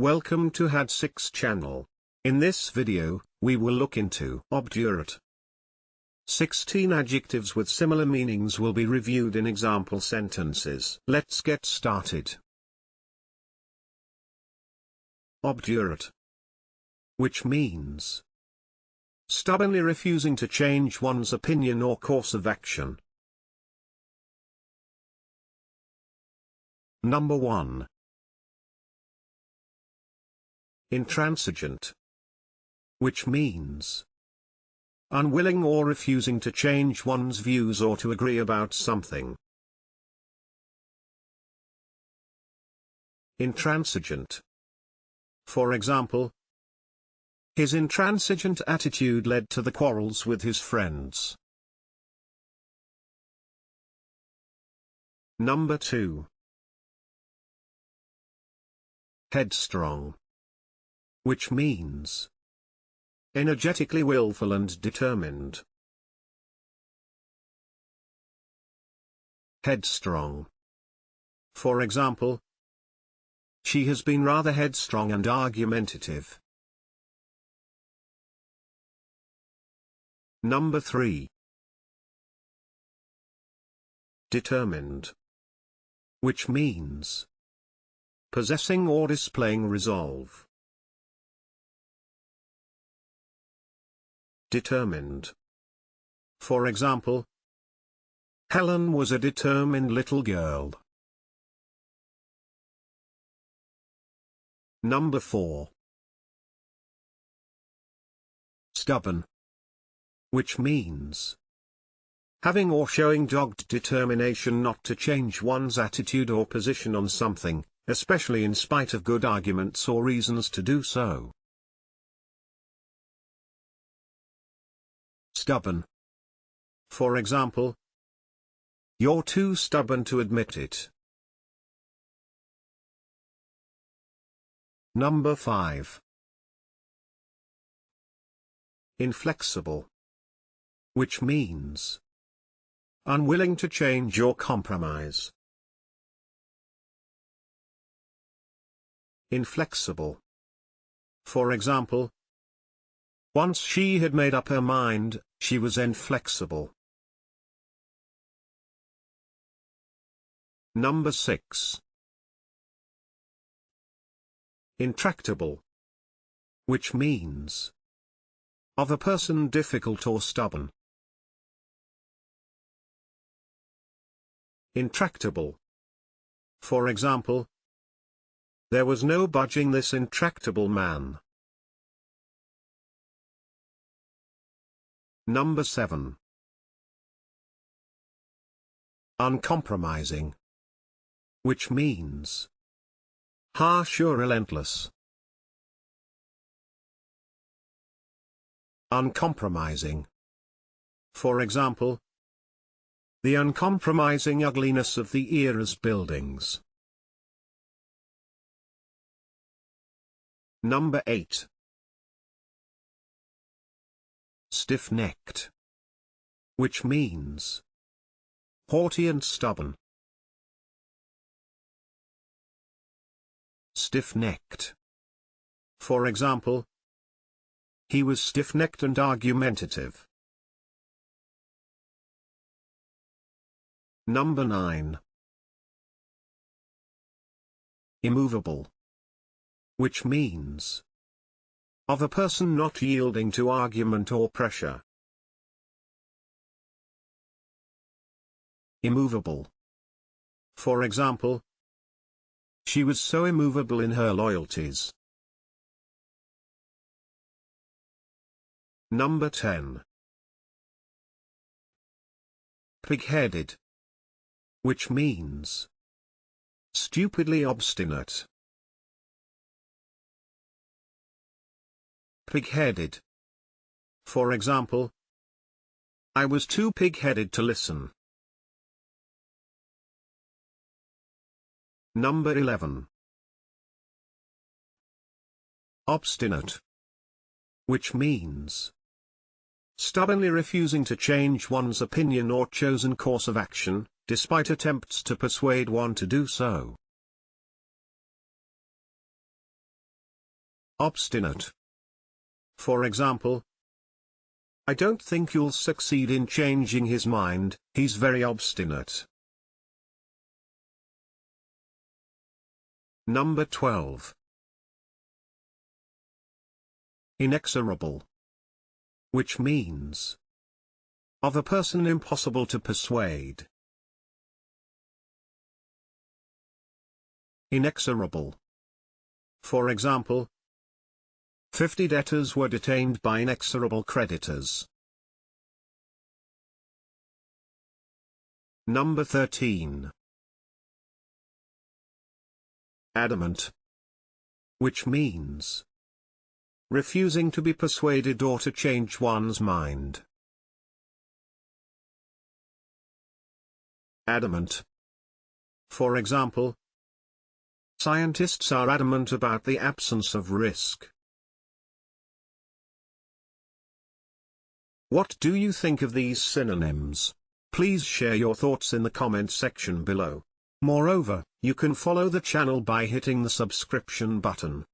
Welcome to had6 channel. In this video, we will look into obdurate. 16 adjectives with similar meanings will be reviewed in example sentences. Let's get started. Obdurate, which means stubbornly refusing to change one's opinion or course of action. Number 1. Intransigent, which means unwilling or refusing to change one's views or to agree about something. Intransigent. For example, his intransigent attitude led to the quarrels with his friends. Number 2. Headstrong, which means energetically willful and determined. Headstrong. For example, she has been rather headstrong and argumentative. Number 3. Determined, which means possessing or displaying resolve. Determined. For example, Helen was a determined little girl. Number 4. Stubborn, which means having or showing dogged determination not to change one's attitude or position on something, especially in spite of good arguments or reasons to do so. Stubborn. For example, you're too stubborn to admit it. Number 5. Inflexible, which means unwilling to change or compromise. Inflexible. For example, once she had made up her mind, she was inflexible. Number 6. Intractable, which means of a person difficult or stubborn. Intractable. For example, there was no budging this intractable man. Number 7. Uncompromising, which means harsh or relentless. Uncompromising. For example, the uncompromising ugliness of the era's buildings. Number 8. Stiff-necked, which means haughty and stubborn. Stiff-necked. For example, he was stiff-necked and argumentative. Number 9. Immovable, which means of a person not yielding to argument or pressure. Immovable. For example, she was so immovable in her loyalties. Number 10. Pig-headed, which means stupidly obstinate. Pig-headed. For example, I was too pig-headed to listen. Number 11. Obstinate, which means stubbornly refusing to change one's opinion or chosen course of action, despite attempts to persuade one to do so. Obstinate. For example, I don't think you'll succeed in changing his mind, he's very obstinate. Number 12. Inexorable. Which means of a person impossible to persuade. Inexorable. For example, 50 debtors were detained by inexorable creditors. Number 13. Adamant. Which means refusing to be persuaded or to change one's mind. Adamant. For example, scientists are adamant about the absence of risk. What do you think of these synonyms? Please share your thoughts in the comment section below. Moreover, you can follow the channel by hitting the subscription button.